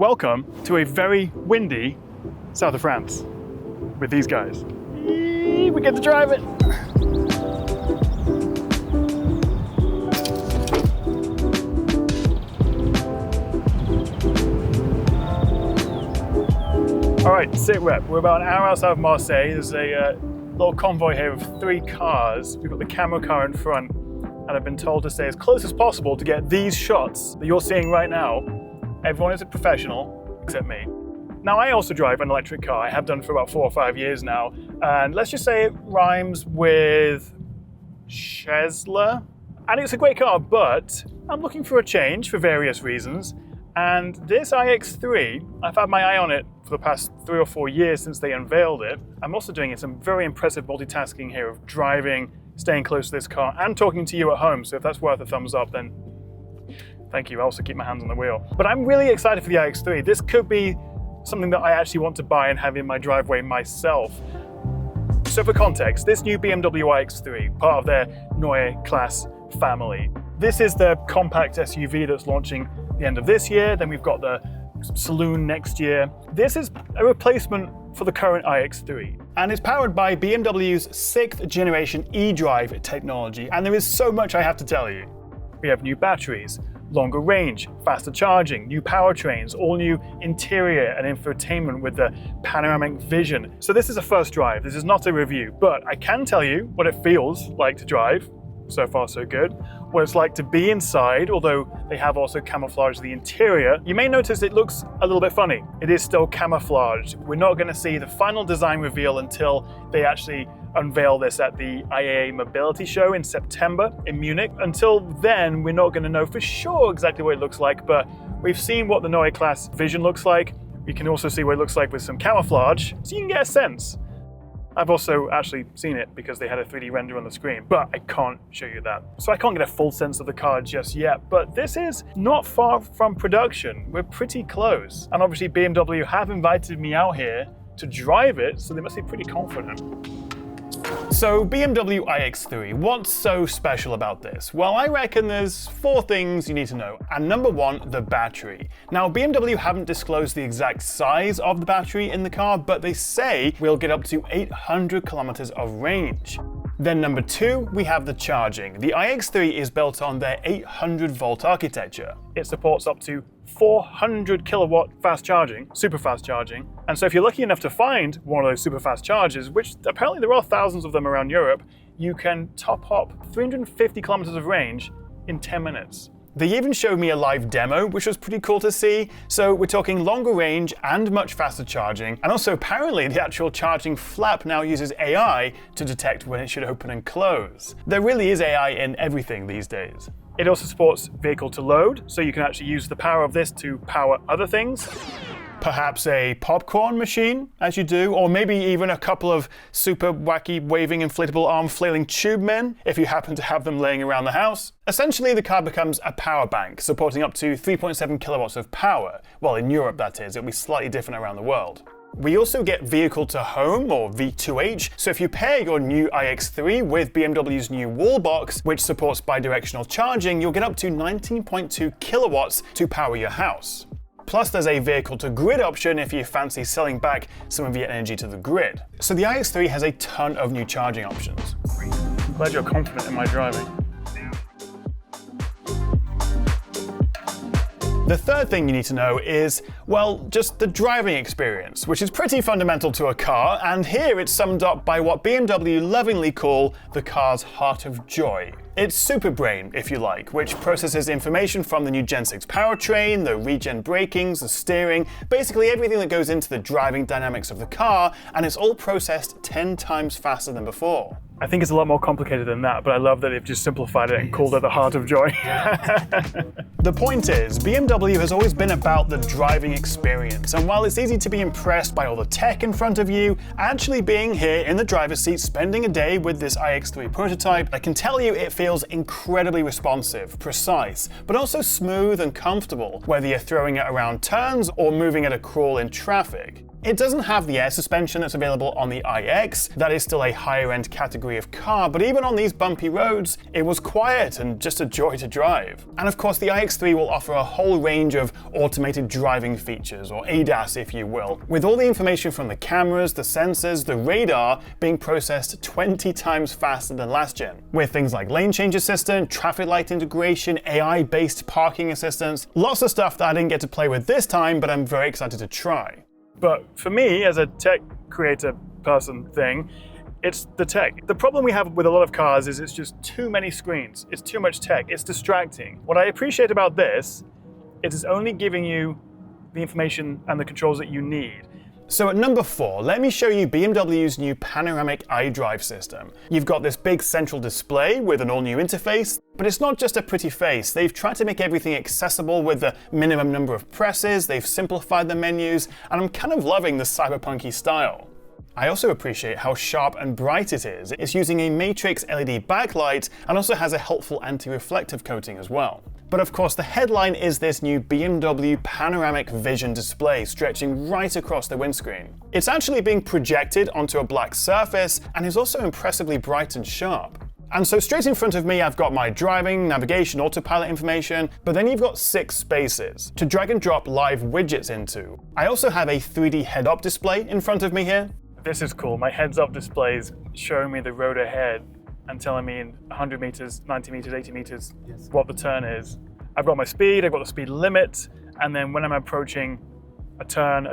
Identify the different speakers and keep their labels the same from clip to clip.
Speaker 1: Welcome to a very windy south of France with these guys. We get to drive it. All right, sit rep. We're about an hour outside of Marseille. There's a little convoy here of 3 cars. We've got the camera car in front, and I've been told to stay as close as possible to get these shots that you're seeing right now. Everyone is a professional, except me. Now, I also drive an electric car. I have done for about 4 or 5 years now, and let's just say it rhymes with Chesla. And it's a great car, but I'm looking for a change for various reasons. And this iX3, I've had my eye on it for the past 3 or 4 years since they unveiled it. I'm also doing some very impressive multitasking here of driving, staying close to this car, and talking to you at home. So if that's worth a thumbs up, then thank you. I also keep my hands on the wheel. But I'm really excited for the iX3. This could be something that I actually want to buy and have in my driveway myself. So for context, this new BMW iX3, part of their Neue Klasse family. This is the compact SUV that's launching the end of this year. Then we've got the saloon next year. This is a replacement for the current iX3, and it's powered by BMW's 6th generation iDrive technology. And there is so much I have to tell you. We have new batteries, longer range, faster charging, new powertrains, all new interior and infotainment with the panoramic vision. So this is a first drive. This is not a review, but I can tell you what it feels like to drive. So far, so good. What it's like to be inside, although they have also camouflaged the interior. You may notice it looks a little bit funny. It is still camouflaged. We're not going to see the final design reveal until they actually unveil this at the IAA Mobility Show in September in Munich. Until then, we're not going to know for sure exactly what it looks like, but we've seen what the Neue Klasse vision looks like. We can also see what it looks like with some camouflage, so you can get a sense. I've also actually seen it because they had a 3D render on the screen, but I can't show you that. So I can't get a full sense of the car just yet, but this is not far from production. We're pretty close. And obviously BMW have invited me out here to drive it, so they must be pretty confident. So BMW iX3, what's so special about this? Well, I reckon there's 4 things you need to know. And number 1, the battery. Now, BMW haven't disclosed the exact size of the battery in the car, but they say we'll get up to 800 kilometers of range. Then number 2, we have the charging. The iX3 is built on their 800 volt architecture. It supports up to 400 kilowatt fast charging, super fast charging. And so if you're lucky enough to find one of those super fast chargers, which apparently there are thousands of them around Europe, you can top up 350 kilometers of range in 10 minutes. They even showed me a live demo, which was pretty cool to see. So we're talking longer range and much faster charging. And also apparently the actual charging flap now uses AI to detect when it should open and close. There really is AI in everything these days. It also supports vehicle to load, so you can actually use the power of this to power other things. Perhaps a popcorn machine, as you do, or maybe even a couple of super wacky waving inflatable arm flailing tube men, if you happen to have them laying around the house. Essentially, the car becomes a power bank, supporting up to 3.7 kilowatts of power. Well, in Europe that is, it'll be slightly different around the world. We also get vehicle to home, or V2H, so if you pair your new iX3 with BMW's new wall box, which supports bidirectional charging, you'll get up to 19.2 kilowatts to power your house. Plus, there's a vehicle to grid option if you fancy selling back some of your energy to the grid. So the iX3 has a ton of new charging options. I'm glad you're confident in my driving. The third thing you need to know is, well, just the driving experience, which is pretty fundamental to a car, and here it's summed up by what BMW lovingly call the car's heart of joy. It's SuperBrain, if you like, which processes information from the new Gen 6 powertrain, the regen brakings, the steering, basically everything that goes into the driving dynamics of the car, and it's all processed 10 times faster than before. I think it's a lot more complicated than that, but I love that they've just simplified it and called it the heart of joy. The point is, BMW has always been about the driving experience, and while it's easy to be impressed by all the tech in front of you, actually being here in the driver's seat, spending a day with this iX3 prototype, I can tell you it feels incredibly responsive, precise, but also smooth and comfortable, whether you're throwing it around turns or moving at a crawl in traffic. It doesn't have the air suspension that's available on the iX, that is still a higher end category of car, but even on these bumpy roads, it was quiet and just a joy to drive. And of course the iX3 will offer a whole range of automated driving features, or ADAS if you will, with all the information from the cameras, the sensors, the radar being processed 20 times faster than last gen, with things like lane change assistant, traffic light integration, AI-based parking assistance, lots of stuff that I didn't get to play with this time, but I'm very excited to try. But for me, as a tech creator person thing, it's the tech. The problem we have with a lot of cars is it's just too many screens. It's too much tech. It's distracting. What I appreciate about this is it's only giving you the information and the controls that you need. So at number 4, let me show you BMW's new Panoramic iDrive system. You've got this big central display with an all-new interface, but it's not just a pretty face. They've tried to make everything accessible with the minimum number of presses, they've simplified the menus, and I'm kind of loving the cyberpunky style. I also appreciate how sharp and bright it is. It's using a matrix LED backlight and also has a helpful anti-reflective coating as well. But of course the headline is this new BMW Panoramic Vision display stretching right across the windscreen. It's actually being projected onto a black surface and is also impressively bright and sharp. And so straight in front of me I've got my driving, navigation, autopilot information, but then you've got 6 spaces to drag and drop live widgets into. I also have a 3D head-up display in front of me here. This is cool. My heads-up display is showing me the road ahead and telling me in 100 meters, 90 meters, 80 meters what the turn is. I've got my speed, I've got the speed limit, and then when I'm approaching a turn,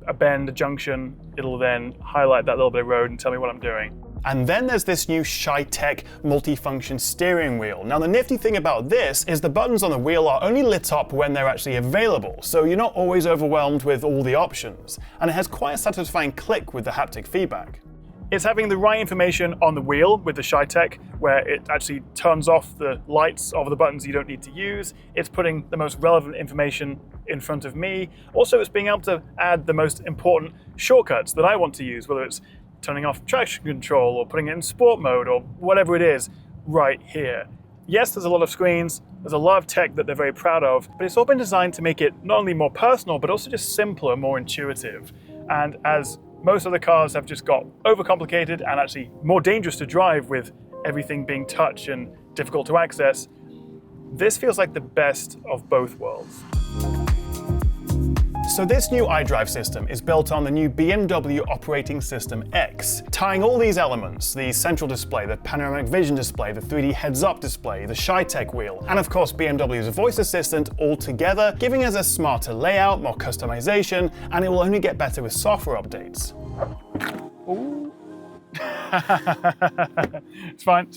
Speaker 1: a bend, a junction, it'll then highlight that little bit of road and tell me what I'm doing. And then there's this new Shy-Tech multi-function steering wheel. Now the nifty thing about this is the buttons on the wheel are only lit up when they're actually available, so you're not always overwhelmed with all the options. And it has quite a satisfying click with the haptic feedback. It's having the right information on the wheel with the Shy-Tech, where it actually turns off the lights of the buttons you don't need to use. It's putting the most relevant information in front of me. Also, it's being able to add the most important shortcuts that I want to use, whether it's turning off traction control or putting it in sport mode or whatever it is, right here. Yes, there's a lot of screens, there's a lot of tech that they're very proud of, but it's all been designed to make it not only more personal, but also just simpler, more intuitive. And as most other cars have just got overcomplicated and actually more dangerous to drive with everything being touch and difficult to access, this feels like the best of both worlds. So this new iDrive system is built on the new BMW Operating System X, tying all these elements, the central display, the panoramic vision display, the 3D heads-up display, the Shy-Tech wheel, and of course BMW's voice assistant all together, giving us a smarter layout, more customization, and it will only get better with software updates. Ooh. It's fine.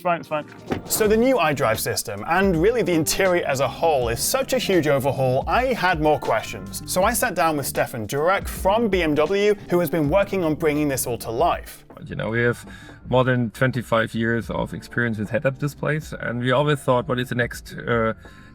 Speaker 1: So the new iDrive system, and really the interior as a whole, is such a huge overhaul, I had more questions. So I sat down with Stefan Jurek from BMW, who has been working on bringing this all to life.
Speaker 2: You know, we have more than 25 years of experience with head-up displays, and we always thought, what is the next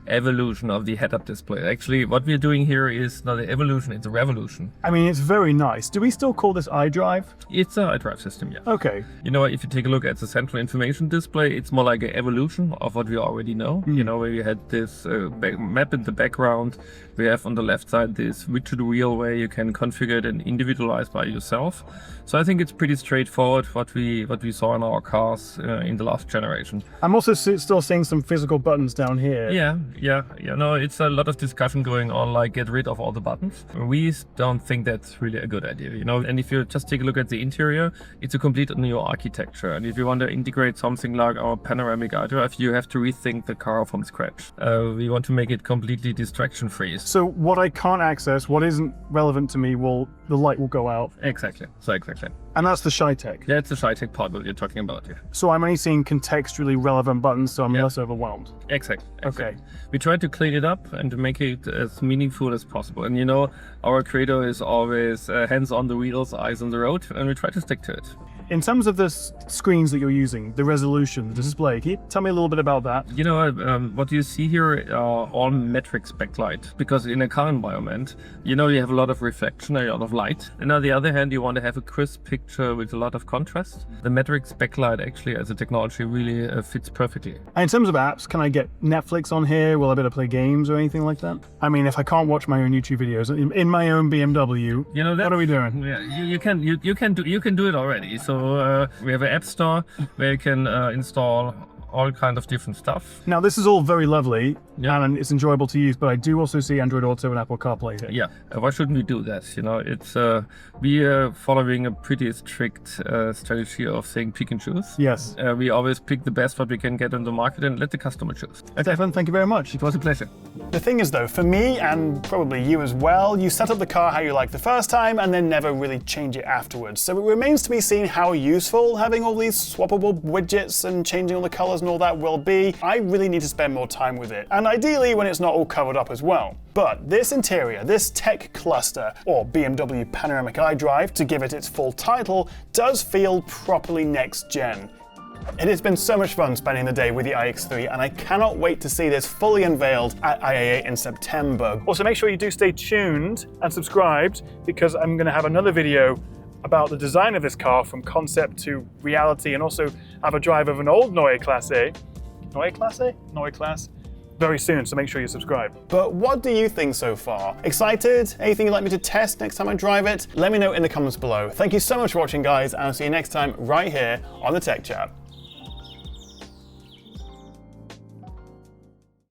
Speaker 2: evolution of the head-up display? Actually, what we're doing here is not an evolution, it's a revolution.
Speaker 1: I mean, it's very nice. Do we still call this iDrive?
Speaker 2: It's an iDrive system, yeah.
Speaker 1: Okay.
Speaker 2: You know, if you take a look at the central information display, it's more like an evolution of what we already know. You know, where we had this map in the background. We have on the left side this widget wheel where you can configure it and individualize by yourself. So I think it's pretty straightforward what we saw in our cars in the last generation.
Speaker 1: I'm also still seeing some physical buttons down here.
Speaker 2: Yeah. No, it's a lot of discussion going on, like get rid of all the buttons. We don't think that's really a good idea, you know. And if you just take a look at the interior, it's a complete new architecture. And if you want to integrate something like our panoramic iDrive, you have to rethink the car from scratch. We want to make it completely distraction-free.
Speaker 1: So what I can't access, what isn't relevant to me, the light will go out.
Speaker 2: Exactly.
Speaker 1: And that's the Shy-Tech.
Speaker 2: Yeah, it's the Shy-Tech part that you're talking about, yeah.
Speaker 1: So I'm only seeing contextually relevant buttons, so I'm less overwhelmed.
Speaker 2: Exactly.
Speaker 1: Okay.
Speaker 2: We try to clean it up and to make it as meaningful as possible. And you know, our credo is always hands on the wheels, eyes on the road, and we try to stick to it.
Speaker 1: In terms of the screens that you're using, the resolution, the display, can you tell me a little bit about that?
Speaker 2: You know, what you see here are all metrics backlight, because in a car environment, you know, you have a lot of reflection, a lot of light. And on the other hand, you want to have a crisp picture picture with a lot of contrast. The Matrix backlight actually as a technology really fits perfectly.
Speaker 1: And in terms of apps, can I get Netflix on here? Will I be able to play games or anything like that? I mean, if I can't watch my own YouTube videos in my own BMW,
Speaker 2: you know,
Speaker 1: what are we doing?
Speaker 2: Yeah, you can do it already. So we have an app store where you can install all kind of different stuff.
Speaker 1: Now this is all very lovely,
Speaker 2: yeah,
Speaker 1: and it's enjoyable to use, but I do also see Android Auto and Apple CarPlay here.
Speaker 2: Yeah, why shouldn't we do that? You know, it's we are following a pretty strict strategy of saying pick and choose.
Speaker 1: Yes.
Speaker 2: We always pick the best what we can get on the market and let the customer choose.
Speaker 1: Stefan, thank you very much.
Speaker 2: It was a pleasure.
Speaker 1: The thing is though, for me and probably you as well, you set up the car how you like the first time and then never really change it afterwards. So it remains to be seen how useful having all these swappable widgets and changing all the colors and all that will be. I really need to spend more time with it, and ideally when it's not all covered up as well. But this interior, this tech cluster, or BMW Panoramic iDrive, to give it its full title, does feel properly next gen. It has been so much fun spending the day with the iX3, and I cannot wait to see this fully unveiled at IAA in September. Also, make sure you do stay tuned and subscribed, because I'm going to have another video about the design of this car from concept to reality, and also have a drive of an old Neue Klasse. Neue Klasse? Neue Klasse? Very soon, so make sure you subscribe. But what do you think so far? Excited? Anything you'd like me to test next time I drive it? Let me know in the comments below. Thank you so much for watching, guys, and I'll see you next time right here on the Tech Chat.